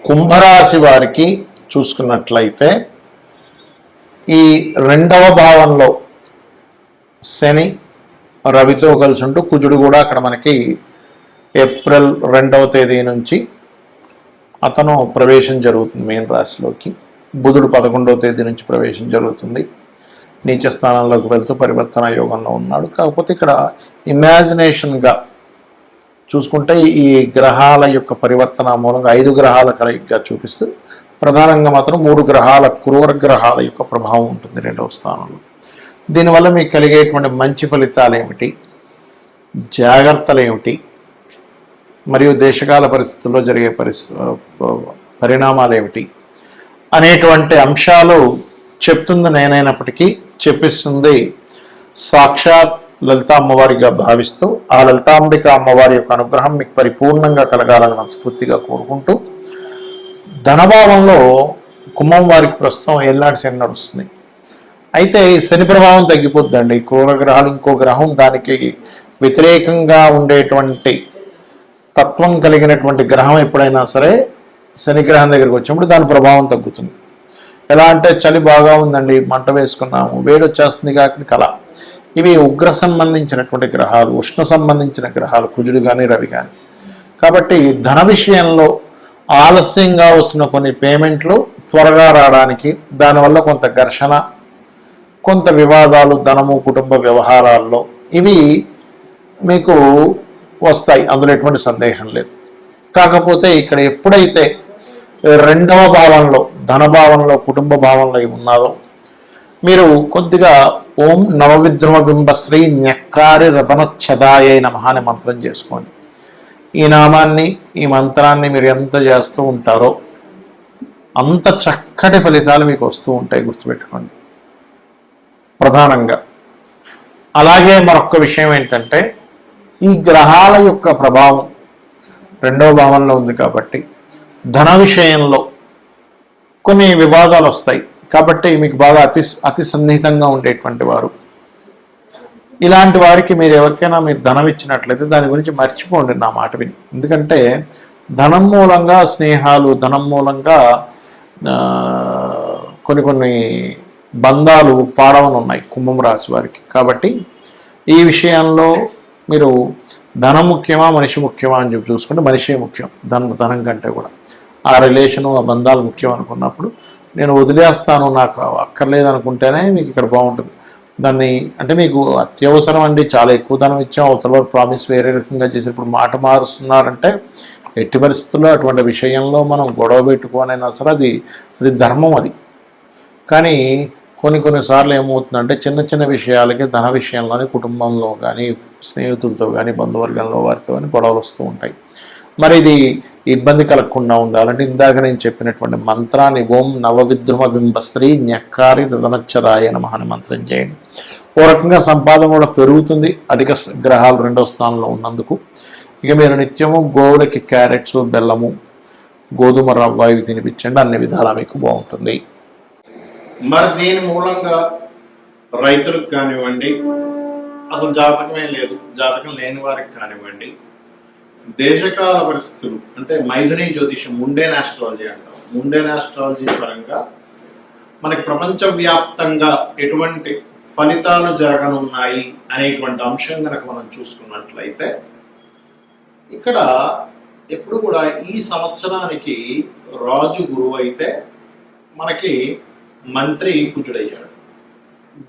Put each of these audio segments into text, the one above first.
కుంభరాశి వారికి చూసుకున్నట్లయితే ఈ రెండవ భావంలో శని రవితో కలిసి ఉంటూ కుజుడు కూడా అక్కడ మనకి ఏప్రిల్ 2వ తేదీ నుంచి అతను ప్రవేశం జరుగుతుంది మీన రాశిలోకి. బుధుడు 11వ తేదీ నుంచి ప్రవేశం జరుగుతుంది. నీచ స్థానంలోకి వెళ్తూ పరివర్తన యోగంలో ఉన్నాడు. కాకపోతే ఇక్కడ ఇమాజినేషన్గా చూసుకుంటే ఈ గ్రహాల యొక్క పరివర్తన మూలంగా 5 గ్రహాల కలయికగా చూపిస్తూ ప్రధానంగా మాత్రం 3 గ్రహాల క్రూర గ్రహాల యొక్క ప్రభావం ఉంటుంది 2వ స్థానంలో. దీనివల్ల మీకు కలిగేటువంటి మంచి ఫలితాలు ఏమిటి, జాగ్రత్తలు ఏమిటి, మరియు దేశకాల పరిస్థితుల్లో జరిగే పరిణామాలు ఏమిటి అనేటువంటి అంశాలు చెప్తుంది నేనైనప్పటికీ చెప్పిస్తుంది సాక్షాత్ లలితా అమ్మవారిగా భావిస్తూ ఆ లలితాంబిక అమ్మవారి యొక్క అనుగ్రహం మీకు పరిపూర్ణంగా కలగాలని మనస్ఫూర్తిగా కోరుకుంటూ, ధనభావంలో కుంభం వారికి ప్రస్తుతం ఏళ్ళనాటి శని నడుస్తుంది. అయితే శని ప్రభావం తగ్గిపోద్దండి. క్రూర గ్రహాలు ఇంకో గ్రహం దానికి వ్యతిరేకంగా ఉండేటువంటి తత్వం కలిగినటువంటి గ్రహం ఎప్పుడైనా సరే శని గ్రహం దగ్గరికి వచ్చినప్పుడు దాని ప్రభావం తగ్గుతుంది. ఎలా అంటే చలి బాగా ఉందండి, మంట వేసుకున్నాము, వేడి వచ్చేస్తుంది కాక కళ. ఇవి ఉగ్ర సంబంధించినటువంటి గ్రహాలు, ఉష్ణ సంబంధించిన గ్రహాలు, కుజుడు కానీ రవి కానీ. కాబట్టి ధన విషయంలో ఆలస్యంగా వస్తున్న కొన్ని పేమెంట్లు త్వరగా రావడానికి, దానివల్ల కొంత ఘర్షణ, కొంత వివాదాలు ధనము కుటుంబ వ్యవహారాల్లో ఇవి మీకు వస్తాయి, అందులో ఎటువంటి సందేహం లేదు. కాకపోతే ఇక్కడ ఎప్పుడైతే 2వ భావంలో ధనభావంలో కుటుంబ భావంలో ఉన్నారో మీరు కొద్దిగా ఓం నవవిద్రుమ బింబశ్రీ న్యక్కారి రతనచ్చదాయ నమః అనే మంత్రం చేసుకోండి. ఈ నామాన్ని ఈ మంత్రాన్ని మీరు ఎంత చేస్తూ ఉంటారో అంత చక్కటి ఫలితాలు మీకు వస్తూ ఉంటాయి, గుర్తుపెట్టుకోండి ప్రధానంగా. అలాగే మరొక విషయం ఏంటంటే ఈ గ్రహాల యొక్క ప్రభావం 2వ భావంలో ఉంది కాబట్టి ధన విషయంలో కొన్ని వివాదాలు వస్తాయి. కాబట్టి మీకు బాగా అతి సన్నిహితంగా ఉండేటువంటి వారు, ఇలాంటి వారికి మీరు ఎవరికైనా మీరు ధనం ఇచ్చినట్లయితే దాని గురించి మర్చిపోండి నా మాట విని. ఎందుకంటే ధనం మూలంగా స్నేహాలు, ధనం మూలంగా కొన్ని బంధాలు పాడవని ఉన్నాయి కుంభం రాశి వారికి. కాబట్టి ఈ విషయంలో మీరు ధనం ముఖ్యమా మనిషి ముఖ్యమా అని చెప్పి చూసుకుంటే మనిషే ముఖ్యం ధనం కంటే కూడా. ఆ రిలేషను ఆ బంధాలు ముఖ్యం అనుకున్నప్పుడు నేను వదిలేస్తాను, నాకు అక్కర్లేదు అనుకుంటేనే మీకు ఇక్కడ బాగుంటుంది. దాన్ని అంటే మీకు అత్యవసరం అండి, చాలా ఎక్కువ ధనం ఇచ్చాం, అవతల ప్రామిస్ వేరే రకంగా చేసేటప్పుడు మాట మారుస్తున్నారంటే ఎట్టి పరిస్థితుల్లో అటువంటి విషయంలో మనం గొడవ పెట్టుకోనైనా సరే అది ధర్మం అది. కానీ కొన్నిసార్లు ఏమవుతుందంటే చిన్న చిన్న విషయాలకి ధన విషయంలోని కుటుంబంలో కానీ స్నేహితులతో కానీ బంధువర్గంలో వారితో కానీ గొడవలు వస్తూ ఉంటాయి. మరి ఇది ఇబ్బంది కలగకుండా ఉండాలంటే ఇందాక నేను చెప్పినటువంటి మంత్రాన్ని ఓం నవవిద్రుమ బింబశ్రీ న్యక్కారి రతనచ్చదాయ నమః అనే మంత్రం చేయండి. ఓ రకంగా సంపాదన కూడా పెరుగుతుంది అధిక గ్రహాలు 2వ స్థానంలో ఉన్నందుకు. ఇక మీరు నిత్యము గోవులకి క్యారెట్స్, బెల్లము, గోధుమ రవ్వ ఇవి తినిపించండి, అన్ని విధాలా మీకు బాగుంటుంది. మరి దీని మూలంగా రైతులకు కానివ్వండి, అసలు జాతకమే లేదు, జాతకం లేని వారికి కానివ్వండి, దేశకాల పరిస్థితులు అంటే మైథుని జ్యోతిషం, ముండేన్ ఆస్ట్రాలజీ అంటాం, ముండేన్ ఆస్ట్రాలజీ పరంగా మనకి ప్రపంచవ్యాప్తంగా ఎటువంటి ఫలితాలు జరగనున్నాయి అనేటువంటి అంశం కనుక మనం చూసుకున్నట్లయితే ఇక్కడ ఎప్పుడు కూడా ఈ సంవత్సరానికి రాజు గురువు అయితే మనకి మంత్రి కుజుడయ్యాడు.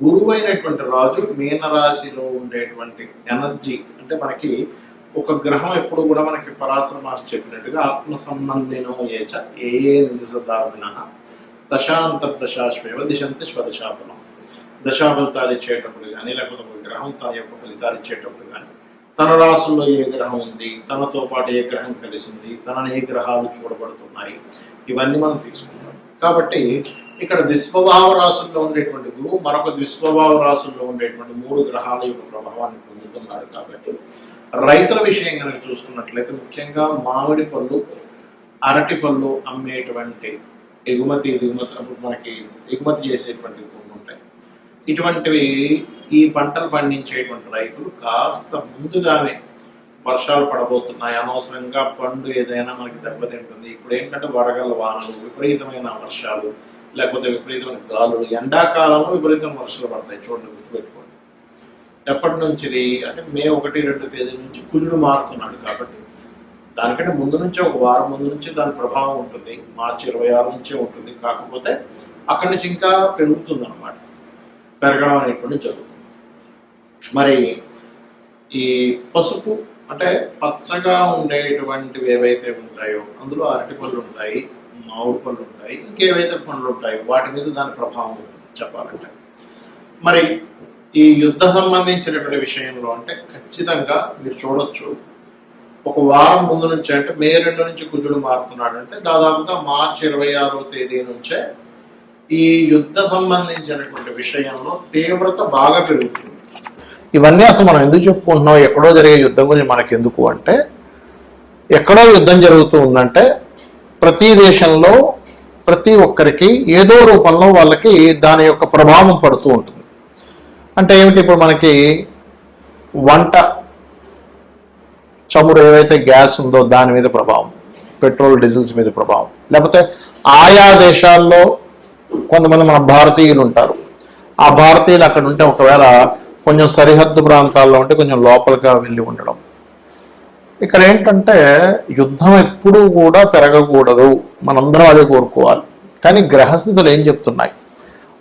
గురువు అయినటువంటి రాజు మీనరాశిలో ఉండేటువంటి ఎనర్జీ అంటే మనకి ఒక గ్రహం ఎప్పుడు కూడా మనకి పరాశర మహర్షి చెప్పినట్టుగా ఆత్మ సంబంధినో ఏచ ఏ నిజదార్మిన దశాంతర్దశాశ్వేవ దిశంతి స్వదశాఫలం. దశాఫలితాలు ఇచ్చేటప్పుడు కానీ లేకపోతే ఒక గ్రహం తన యొక్క ఫలితాలు ఇచ్చేటప్పుడు కానీ తన రాశుల్లో ఏ గ్రహం ఉంది, తనతో పాటు ఏ గ్రహం కలిసింది, తనని ఏ గ్రహాలు చూడబడుతున్నాయి, ఇవన్నీ మనం తీసుకుంటాం. కాబట్టి ఇక్కడ దిస్వభావ రాశుల్లో ఉండేటువంటి గురువు మరొక దిస్వభావ రాశుల్లో ఉండేటువంటి 3 గ్రహాల యొక్క ప్రభావాన్ని పొందుతున్నాడు. కాబట్టి రైతుల విషయం కనుక చూసుకున్నట్లయితే ముఖ్యంగా మామిడి పళ్ళు, అరటి పళ్ళు అమ్మేటువంటి ఎగుమతి అప్పుడు మనకి ఎగుమతి చేసేటువంటి ఉంటాయి. ఇటువంటివి ఈ పంటలు పండించేటువంటి రైతులు కాస్త ముందుగానే వర్షాలు పడబోతున్నాయి, అనవసరంగా పండు ఏదైనా మనకి దెబ్బతింటుంది. ఇప్పుడు ఏంటంటే వడగళ్ళ వానలు, విపరీతమైన వర్షాలు, లేకపోతే విపరీతమైన గాలులు. ఎండాకాలంలో విపరీతమైన వర్షాలు పడతాయి, చూడండి, గుర్తుపెట్టుకోండి. ఎప్పటి నుంచి అంటే మే 1-2 తేదీ నుంచి కుజుడు మారుతున్నాడు కాబట్టి దానికంటే ముందు నుంచి ఒక వారం ముందు నుంచి దాని ప్రభావం ఉంటుంది. మార్చి 26 నుంచే ఉంటుంది. కాకపోతే అక్కడి నుంచి ఇంకా పెరుగుతుంది అన్నమాట, పెరగడం అనేటువంటి జరుగుతుంది. మరి ఈ పసుపు అంటే పచ్చగా ఉండేటువంటివి ఏవైతే ఉంటాయో అందులో అరటి పళ్ళు ఉంటాయి, మామిడి పళ్ళు ఉంటాయి, ఇంకేవైతే పండ్లు ఉంటాయో వాటి మీద దాని ప్రభావం ఉంటుంది చెప్పాలంటే. మరి ఈ యుద్ధ సంబంధించినటువంటి విషయంలో అంటే ఖచ్చితంగా మీరు చూడొచ్చు, ఒక వారం ముందు నుంచి అంటే మే 2 నుంచి కుజుడు మారుతున్నాడు అంటే దాదాపుగా మార్చి 26వ తేదీ నుంచే ఈ యుద్ధ సంబంధించినటువంటి విషయంలో తీవ్రత బాగా పెరుగుతుంది. ఇవన్నీ అసలు మనం ఎందుకు చెప్పుకుంటున్నాం, ఎక్కడో జరిగే యుద్ధం గురించి మనకి ఎందుకు అంటే, ఎక్కడో యుద్ధం జరుగుతూ ఉందంటే ప్రతి దేశంలో ప్రతి ఒక్కరికి ఏదో రూపంలో వాళ్ళకి దాని యొక్క ప్రభావం పడుతూ ఉంటుంది. అంటే ఏమిటి, ఇప్పుడు మనకి వంట చమురు ఏవైతే గ్యాస్ ఉందో దాని మీద ప్రభావం, పెట్రోల్ డీజిల్స్ మీద ప్రభావం, లేకపోతే ఆయా దేశాల్లో కొంతమంది మన భారతీయులు ఉంటారు. ఆ భారతీయులు అక్కడ ఉంటే ఒకవేళ కొంచెం సరిహద్దు ప్రాంతాల్లో ఉంటే కొంచెం లోపలిగా వెళ్ళి ఉండడం. ఇక్కడ ఏంటంటే యుద్ధం ఎప్పుడూ కూడా పెరగకూడదు, మనందరం అదే కోరుకోవాలి. కానీ గ్రహస్థితులు ఏం చెప్తున్నాయి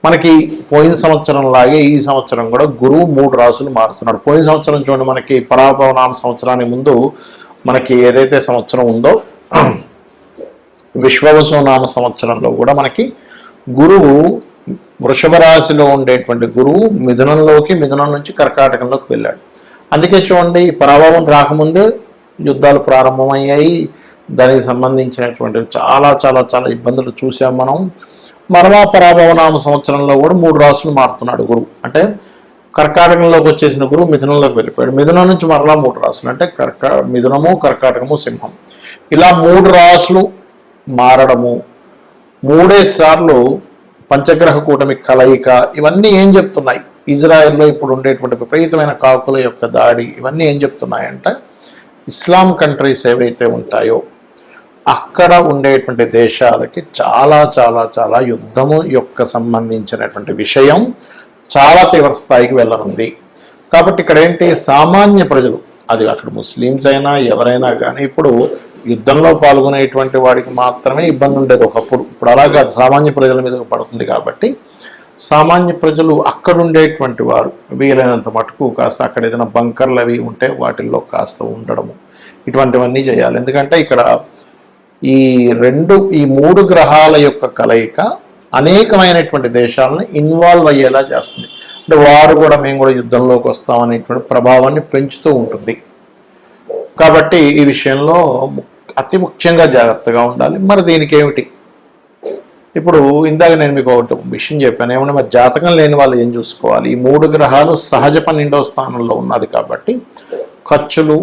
మనకి, పోయిన సంవత్సరం లాగే ఈ సంవత్సరం కూడా గురువు 3 రాసులు మారుతున్నాడు. పోయిన సంవత్సరం చూడండి, మనకి పరాభవనామ సంవత్సరానికి ముందు మనకి ఏదైతే సంవత్సరం ఉందో విశ్వవసునామ సంవత్సరంలో కూడా మనకి గురువు వృషభ రాశిలో ఉండేటువంటి గురువు మిథునం నుంచి కర్కాటకంలోకి వెళ్ళాడు. అందుకే చూడండి, పరాభవం రాకముందే యుద్ధాలు ప్రారంభమయ్యాయి. దానికి సంబంధించినటువంటి చాలా చాలా చాలా ఇబ్బందులు చూసాం మనం. మరలా పరాభవనామ సంవత్సరంలో కూడా 3 రాసులు మారుతున్నాడు గురువు. అంటే కర్కాటకంలోకి వచ్చేసిన గురువు మిథునంలోకి వెళ్ళిపోయాడు. మిథునం నుంచి మరలా 3 రాసులు అంటే మిథునము, కర్కాటకము, సింహం, ఇలా 3 రాసులు మారడము, 3 సార్లు పంచగ్రహ కూటమి కలయిక, ఇవన్నీ ఏం చెప్తున్నాయి, ఇజ్రాయెల్లో ఇప్పుడు ఉండేటువంటి విపరీతమైన కాకుల యొక్క దాడి, ఇవన్నీ ఏం చెప్తున్నాయంటే ఇస్లాం కంట్రీస్ ఏవైతే ఉంటాయో అక్కడ ఉండేటువంటి దేశాలకి చాలా చాలా చాలా యుద్ధము యొక్క సంబంధించినటువంటి విషయం చాలా తీవ్ర స్థాయికి వెళ్ళనుంది. కాబట్టి ఇక్కడ ఏంటి, సామాన్య ప్రజలు, అది అక్కడ ముస్లిమ్స్ అయినా ఎవరైనా కానీ ఇప్పుడు యుద్ధంలో పాల్గొనేటువంటి వాడికి మాత్రమే ఇబ్బంది ఉండేది ఒకప్పుడు. ఇప్పుడు అలాగా సామాన్య ప్రజల మీద పడుతుంది. కాబట్టి సామాన్య ప్రజలు అక్కడ ఉండేటువంటి వారు వీలైనంత మటుకు కాస్త అక్కడ ఏదైనా బంకర్లు అవి ఉంటే వాటిల్లో కాస్త ఉండడము, ఇటువంటివన్నీ చేయాలి. ఎందుకంటే ఇక్కడ ఈ 3 గ్రహాల యొక్క కలయిక అనేకమైనటువంటి దేశాలను ఇన్వాల్వ్ అయ్యేలా చేస్తుంది. అంటే వారు కూడా మేము కూడా యుద్ధంలోకి వస్తామనేటువంటి ప్రభావాన్ని పెంచుతూ ఉంటుంది. కాబట్టి ఈ విషయంలో అతి ముఖ్యంగా జాగ్రత్తగా ఉండాలి. మరి దీనికి ఏమిటి, ఇప్పుడు ఇందాక నేను మీకు ఒకటి విషయం చెప్పాను, ఏమన్నా మరి జాతకం లేని వాళ్ళు ఏం చూసుకోవాలి. ఈ 3 గ్రహాలు సహజ 12వ స్థానంలో ఉన్నది కాబట్టి ఖర్చులు,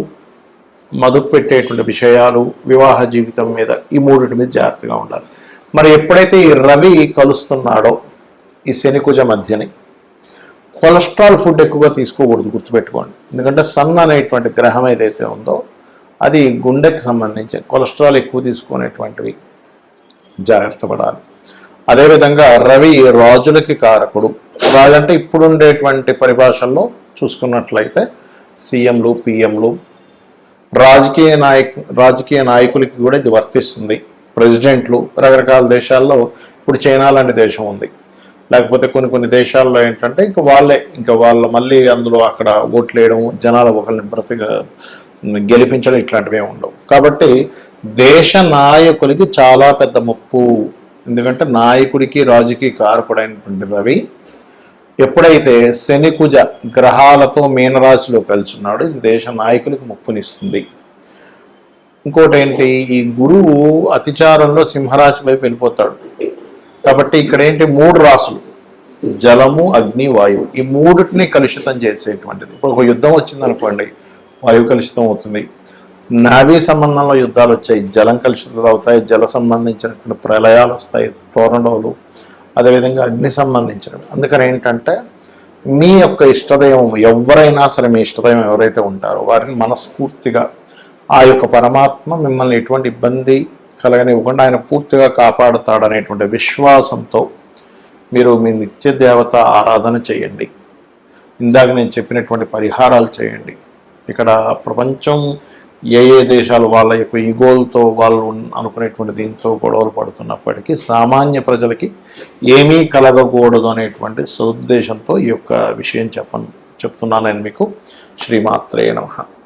మదుపు పెట్టేటువంటి విషయాలు, వివాహ జీవితం మీద ఈ 3 మీద జాగ్రత్తగా ఉండాలి. మరి ఎప్పుడైతే ఈ రవి కలుస్తున్నాడో ఈ శనికుజ మధ్యని, కొలెస్ట్రాల్ ఫుడ్ ఎక్కువగా తీసుకోకూడదు, గుర్తుపెట్టుకోండి. ఎందుకంటే సన్ అనేటువంటి గ్రహం ఏదైతే ఉందో అది గుండెకి సంబంధించి కొలెస్ట్రాల్ ఎక్కువ తీసుకునేటువంటివి జాగ్రత్త పడాలి. అదేవిధంగా రవి రాజులకి కారకుడు. రాజు అంటే ఇప్పుడు ఉండేటువంటి పరిభాషల్లో చూసుకున్నట్లయితే సీఎంలు, పిఎంలు, రాజకీయ నాయకులకి కూడా ఇది వర్తిస్తుంది. ప్రెసిడెంట్లు రకరకాల దేశాల్లో, ఇప్పుడు చైనా లాంటి దేశం ఉంది, లేకపోతే కొన్ని దేశాల్లో ఏంటంటే ఇంకా వాళ్ళ మళ్ళీ అందులో అక్కడ ఓట్లు వేయడం, జనాల ఒకరిని గెలిపించడం, ఇట్లాంటివి ఉండవు. కాబట్టి దేశ నాయకులకి చాలా పెద్ద ముప్పు. ఎందుకంటే నాయకుడికి రాజుకి కారకుడైనటువంటి రవి ఎప్పుడైతే శనికుజ గ్రహాలతో మీనరాశిలో కలిసి ఉన్నాడో ఇది దేశ నాయకులకు ముప్పునిస్తుంది. ఇంకోటి ఏంటి, ఈ గురువు అతిచారంలో సింహరాశి వైపు వెళ్ళిపోతాడు. కాబట్టి ఇక్కడ ఏంటి, 3 రాసులు, జలము, అగ్ని, వాయువు, ఈ 3టిని కలుషితం చేసేటువంటిది. ఇప్పుడు ఒక యుద్ధం వచ్చిందనుకోండి, వాయువు కలుషితం అవుతుంది. నావీ సంబంధంలో యుద్ధాలు వచ్చాయి, జలం కలుషితాలు అవుతాయి, జల సంబంధించినటువంటి ప్రళయాలు వస్తాయి, టోర్నడోలు, అదేవిధంగా అగ్ని సంబంధించినవి. అందుకని ఏంటంటే మీ యొక్క ఇష్టదైవం ఎవరైనా సరే, మీ ఇష్టదైవం ఎవరైతే ఉంటారో వారిని మనస్ఫూర్తిగా ఆ యొక్క పరమాత్మ మిమ్మల్ని ఎటువంటి ఇబ్బంది కలగనివ్వకుండా ఆయన పూర్తిగా కాపాడుతాడనేటువంటి విశ్వాసంతో మీరు మీ నిత్య దేవత ఆరాధన చేయండి. ఇందాక నేను చెప్పినటువంటి పరిహారాలు చేయండి. ఇక్కడ ప్రపంచం ఏ దేశాలు వాళ్ళ యొక్క ఈగోలతో వాళ్ళు అనుకునేటువంటి దీంతో గొడవలు పడుతున్నప్పటికీ సామాన్య ప్రజలకి ఏమీ కలగకూడదు అనేటువంటి సదుద్దేశంతో ఈ యొక్క విషయం చెప్తున్నాను నేను మీకు. శ్రీమాత్రే నమః.